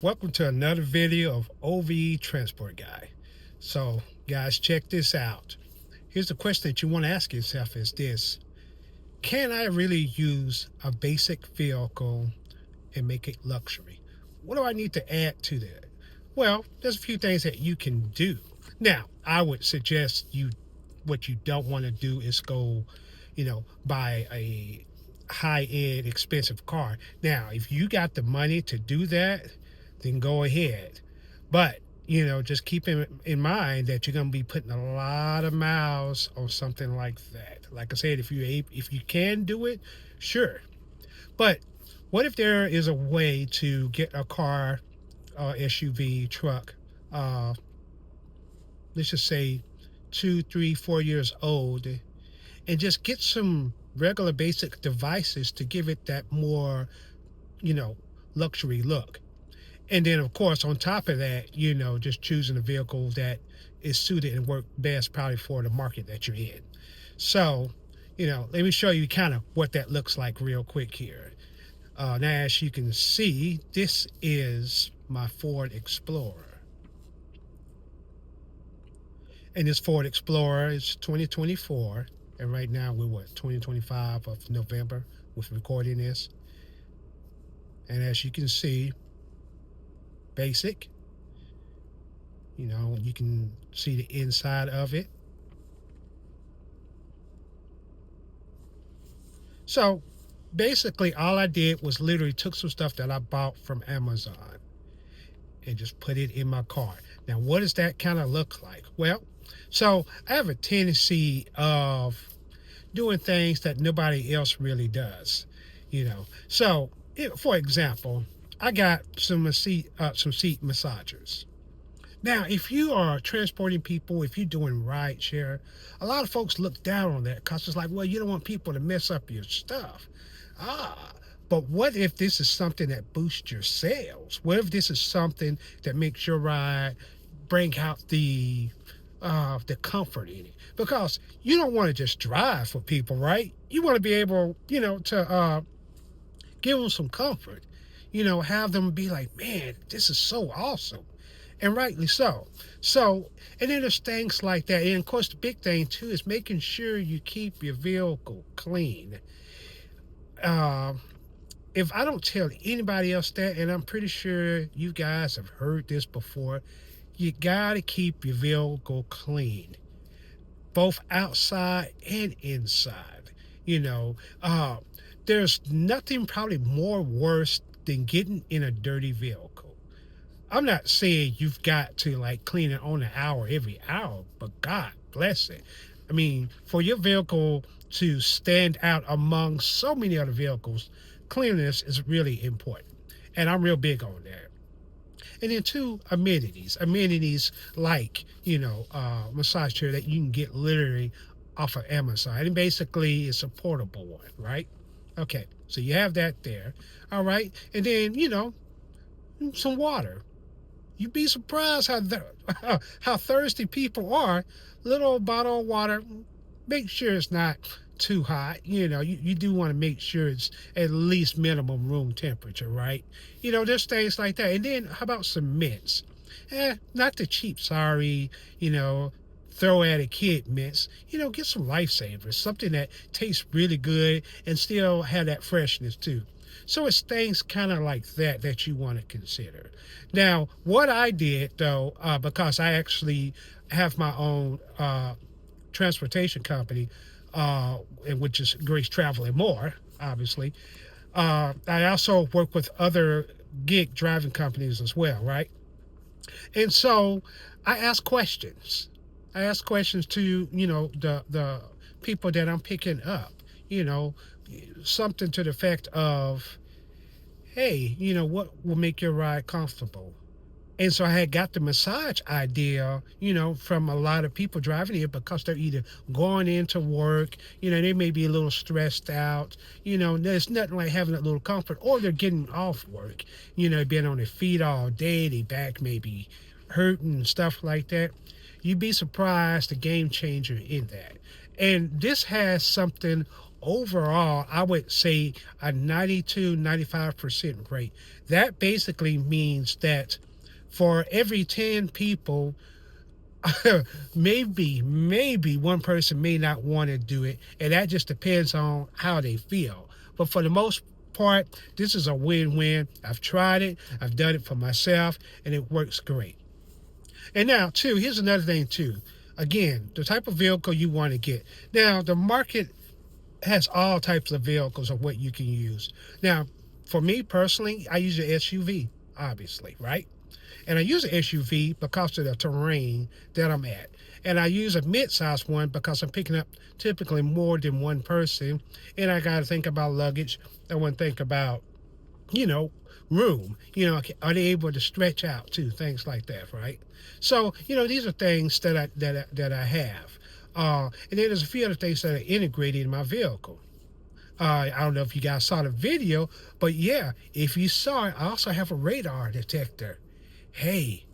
Welcome to another video of OVE Transport Guy. So, guys, check this out. Here's the question that you want to ask yourself is this. Can I really use a basic vehicle and make it luxury? What do I need to add to that? Well, there's a few things that you can do. Now, I would suggest what you don't want to do is go, buy a high-end expensive car. Now, if you got the money to do that, then go ahead. But, just keep in mind that you're going to be putting a lot of miles on something like that. Like I said, if you can do it, sure. But what if there is a way to get a car, SUV, truck, let's just say 2, 3, 4 years old, and just get some regular basic devices to give it that more, luxury look. And then, of course, on top of that, just choosing a vehicle that is suited and work best probably for the market that you're in. So, let me show you kind of what that looks like real quick here. Now, as you can see, this is my Ford Explorer. And this Ford Explorer is 2024. And right now we're 2025 of November with recording this. And as you can see, basic. You can see the inside of it. So basically all I did was literally took some stuff that I bought from Amazon and just put it in my car. Now, what does that kind of look like? Well, so I have a tendency of doing things that nobody else really does, So, for example, I got some seat massagers. Now, if you are transporting people, if you're doing ride share, a lot of folks look down on that because it's like, well, you don't want people to mess up your stuff. But what if this is something that boosts your sales? What if this is something that makes your ride bring out the comfort in it? Because you don't want to just drive for people, right? You want to be able, to give them some comfort. Have them be like, man, this is so awesome. And rightly so. So, and then there's things like that. And of course, the big thing too is making sure you keep your vehicle clean. If I don't tell anybody else that, and I'm pretty sure you guys have heard this before, you gotta keep your vehicle clean, both outside and inside. There's nothing probably more worse than getting in a dirty vehicle. I'm not saying you've got to like clean it on an hour every hour, but God bless it. I mean, for your vehicle to stand out among so many other vehicles, cleanliness is really important. And I'm real big on that. And then two, amenities. Amenities like, massage chair that you can get literally off of Amazon. And basically it's a portable one, right? Okay, so you have that there. All right. And then, some water. You'd be surprised how thirsty people are. Little bottle of water. Make sure it's not too hot. You do want to make sure it's at least minimum room temperature, right? There's things like that. And then how about some mints? Not the cheap, sorry, throw at a kid mints. Get some lifesavers, something that tastes really good and still have that freshness too. So it's things kind of like that you want to consider. Now, what I did though, because I actually have my own transportation company, and which is Grace Travel and More, obviously. I also work with other gig driving companies as well, right? And so I ask questions. I ask questions to, the people that I'm picking up, something to the effect of, hey, what will make your ride comfortable? And so I had got the massage idea, from a lot of people driving here because they're either going into work, they may be a little stressed out, there's nothing like having a little comfort, or they're getting off work, being on their feet all day, their back may be hurting and stuff like that. You'd be surprised the game changer in that. And this has something overall, I would say a 92, 95% rate. That basically means that for every 10 people, maybe one person may not want to do it, and that just depends on how they feel. But for the most part, this is a win-win. I've tried it, I've done it for myself, and it works great. And now, too, here's another thing, too. Again, the type of vehicle you want to get. Now, the market has all types of vehicles of what you can use. Now, for me personally, I use an SUV, obviously, right? And I use an SUV because of the terrain that I'm at. And I use a mid-sized one because I'm picking up typically more than one person. And I got to think about luggage. I want to think about, you know, room. Are they able to stretch out too? Things like that, right? So, these are things that I have. And then there's a few other things that are integrated in my vehicle. I don't know if you guys saw the video, but yeah, if you saw it, I also have a radar detector. Hey,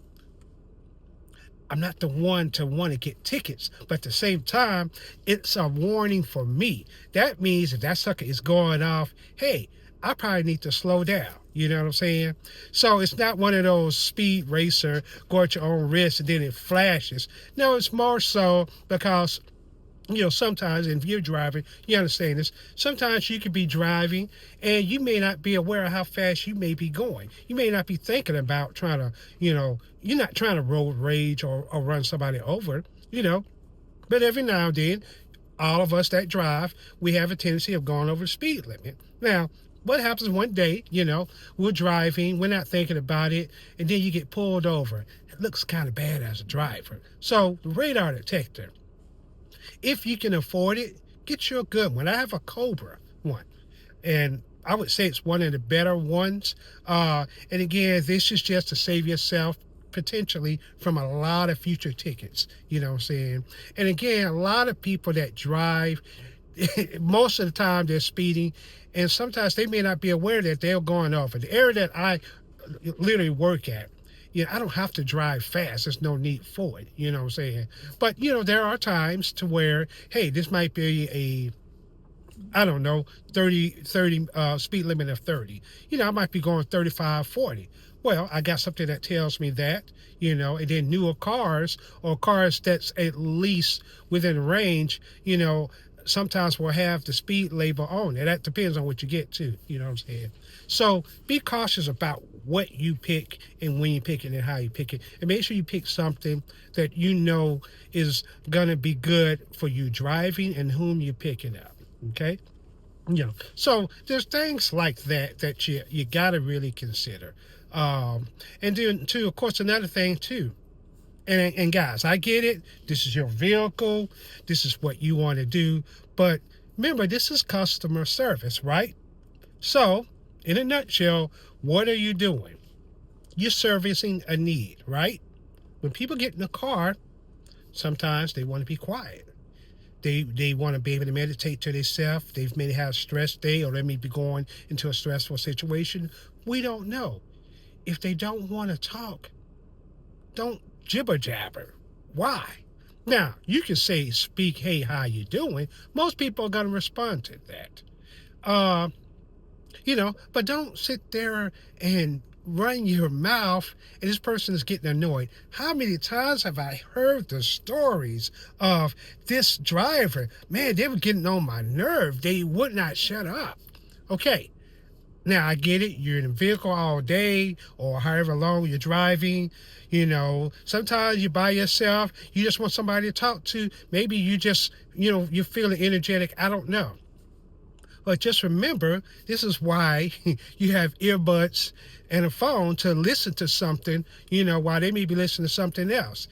I'm not the one to want to get tickets, but at the same time, it's a warning for me. That means if that sucker is going off, hey, I probably need to slow down. You know what I'm saying? So it's not one of those speed racer, go at your own risk and then it flashes. No, it's more so because sometimes if you're driving, you understand this, sometimes you could be driving and you may not be aware of how fast you may be going. You may not be thinking about trying to, you're not trying to road rage or run somebody over, but every now and then, all of us that drive, we have a tendency of going over the speed limit. Now, what happens one day, we're driving, we're not thinking about it, and then you get pulled over. It looks kind of bad as a driver. So the radar detector, if you can afford it, get you a good one. I have a Cobra one, and I would say it's one of the better ones. And again, this is just to save yourself potentially from a lot of future tickets, you know what I'm saying? And again, a lot of people that drive, most of the time they're speeding, and sometimes they may not be aware that they're going over. The area that I literally work at, I don't have to drive fast. There's no need for it. You know what I'm saying? But, there are times to where, hey, this might be I don't know, 30 speed limit of 30. I might be going 35, 40. Well, I got something that tells me that, and then newer cars or cars that's at least within range, sometimes will have the speed label on it. That depends on what you get too, you know what I'm saying? So be cautious about what you pick and when you pick it and how you pick it. And make sure you pick something that is going to be good for you driving and whom you're picking up, okay? So there's things like that you got to really consider. And then too, of course, another thing too, and guys, I get it. This is your vehicle. This is what you want to do. But remember, this is customer service, right? So, in a nutshell, what are you doing? You're servicing a need, right? When people get in the car, sometimes they want to be quiet. They want to be able to meditate to themselves. They may have a stress day, or they may be going into a stressful situation. We don't know. If they don't want to talk, don't jibber jabber. Why? Now, you can speak, hey, how you doing? Most people are going to respond to that. But don't sit there and run your mouth and this person is getting annoyed. How many times have I heard the stories of this driver? Man, they were getting on my nerve. They would not shut up. Okay. Now, I get it. You're in a vehicle all day or however long you're driving. Sometimes you're by yourself. You just want somebody to talk to. Maybe you just, you're feeling energetic. I don't know. But just remember, this is why you have earbuds and a phone to listen to something, while they may be listening to something else.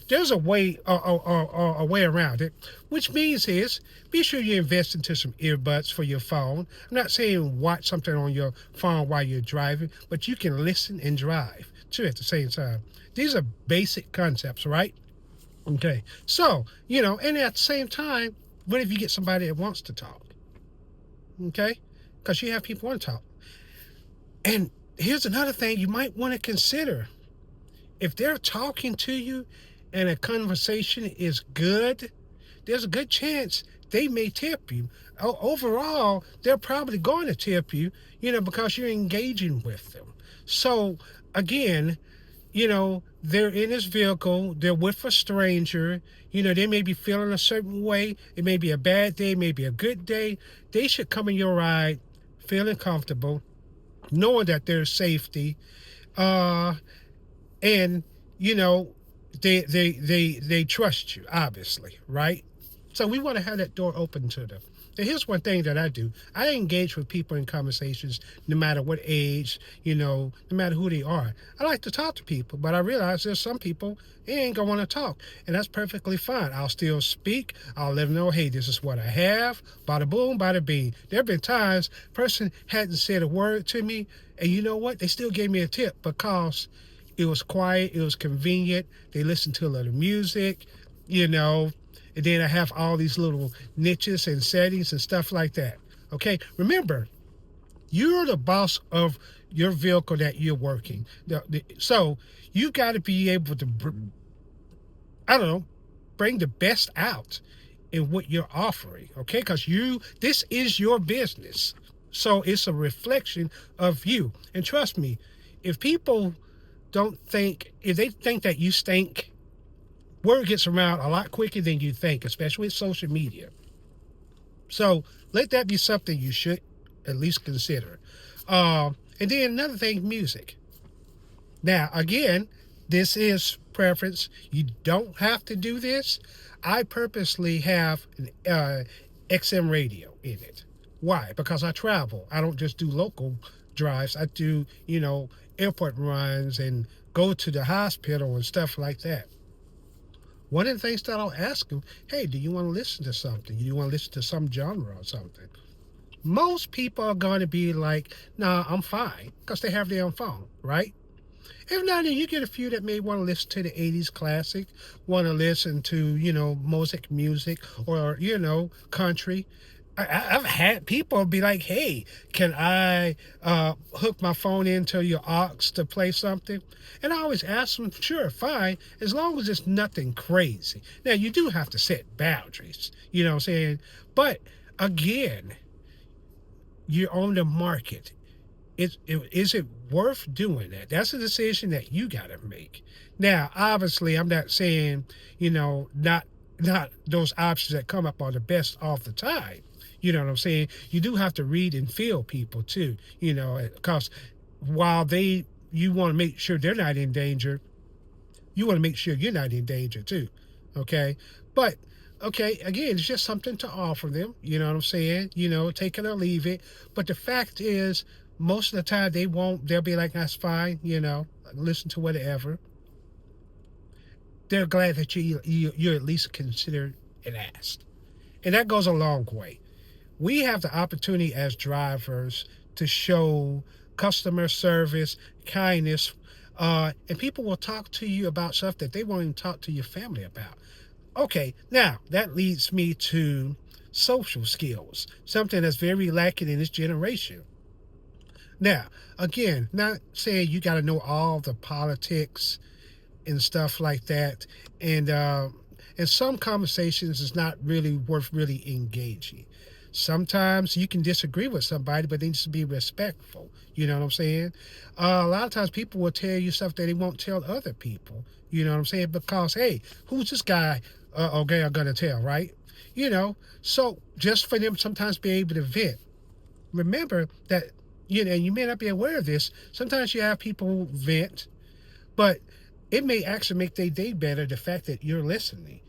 There's a way a way around it, which means be sure you invest into some earbuds for your phone. I'm not saying watch something on your phone while you're driving, but you can listen and drive too at the same time. These are basic concepts, right? Okay. So, and at the same time, what if you get somebody that wants to talk? Okay? Because you have people want to talk. And here's another thing you might want to consider. If they're talking to you and a conversation is good, there's a good chance they may tip you. Overall, they're probably going to tip you, because you're engaging with them. So, again, they're in this vehicle, they're with a stranger, they may be feeling a certain way. It may be a bad day, maybe a good day. They should come in your ride feeling comfortable, knowing that there's safety, uh, and you know, they trust you, obviously, right? So we want to have that door open to them. And here's one thing that I do. I engage with people in conversations no matter what age, no matter who they are. I like to talk to people, but I realize there's some people they ain't gonna want to talk. And that's perfectly fine. I'll still speak. I'll let them know, hey, this is what I have. Bada boom, bada bing. There have been times person hadn't said a word to me, and you know what? They still gave me a tip because it was quiet, it was convenient. They listened to a little music, you know, and then I have all these little niches and settings and stuff like that. Okay, remember, you're the boss of your vehicle that you're working. So you got to be able to, I don't know, bring the best out in what you're offering. Okay, because this is your business, so it's a reflection of you. And trust me, if people if they think that you stink, word gets around a lot quicker than you think, especially with social media. So let that be something you should at least consider. And then another thing, music. Now, again, this is preference. You don't have to do this. I purposely have an XM radio in it. Why? Because I travel. I don't just do local drives. I do, airport runs and go to the hospital and stuff like that. One of the things that I'll ask them, hey, do you want to listen to something? Do you want to listen to some genre or something? Most people are going to be like, nah, I'm fine, because they have their own phone, right? If not, then you get a few that may want to listen to the 80s classic, want to listen to, Mosaic music or, country. I've had people be like, hey, can I hook my phone into your aux to play something? And I always ask them, sure, fine, as long as it's nothing crazy. Now, you do have to set boundaries, you know what I'm saying? But again, you're on the market. Is it worth doing that? That's a decision that you got to make. Now, obviously, I'm not saying, not those options that come up are the best all the time. You know what I'm saying? You do have to read and feel people too, because while you want to make sure they're not in danger, you want to make sure you're not in danger too. Okay. But, okay, again, it's just something to offer them. You know what I'm saying? Take it or leave it. But the fact is, most of the time they'll be like, that's fine, listen to whatever. They're glad that you're at least considered and asked. And that goes a long way. We have the opportunity as drivers to show customer service, kindness, and people will talk to you about stuff that they won't even talk to your family about. Okay, now that leads me to social skills, something that's very lacking in this generation. Now, again, not saying you got to know all the politics and stuff like that, and some conversations is not really worth really engaging. Sometimes you can disagree with somebody, but they need to be respectful. You know what I'm saying? A lot of times people will tell you stuff that they won't tell other people. You know what I'm saying? Because, hey, who's this guy or girl going to tell, right? So just for them sometimes be able to vent. Remember that, you may not be aware of this. Sometimes you have people vent, but it may actually make their day better, the fact that you're listening.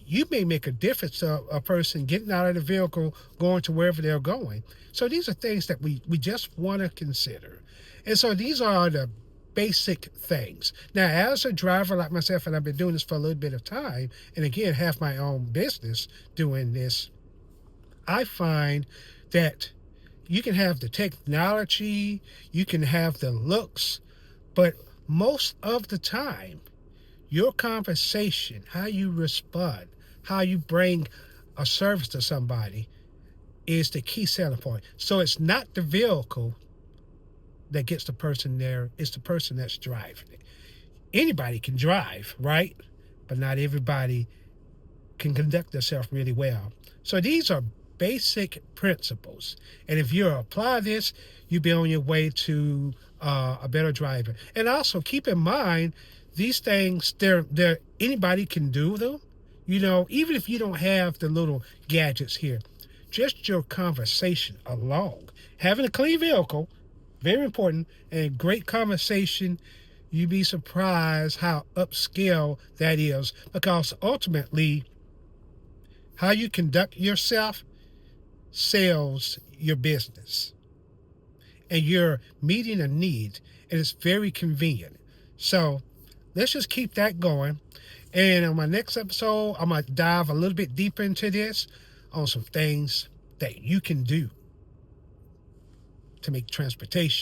You may make a difference to a person getting out of the vehicle, going to wherever they're going. So these are things that we just want to consider. And so these are the basic things. Now, as a driver like myself, and I've been doing this for a little bit of time, and again, have my own business doing this, I find that you can have the technology, you can have the looks, but most of the time, your conversation, how you respond, how you bring a service to somebody is the key selling point. So it's not the vehicle that gets the person there, it's the person that's driving it. Anybody can drive, right? But not everybody can conduct themselves really well. So these are basic principles. And if you apply this, you'll be on your way to a better driver. And also keep in mind, these things, they're anybody can do them. You know, even if you don't have the little gadgets here, just your conversation alone, having a clean vehicle, very important, and great conversation, you'd be surprised how upscale that is, because ultimately how you conduct yourself sells your business, and you're meeting a need, and it's very convenient. So let's just keep that going. And on my next episode, I'm going to dive a little bit deeper into this on some things that you can do to make transportation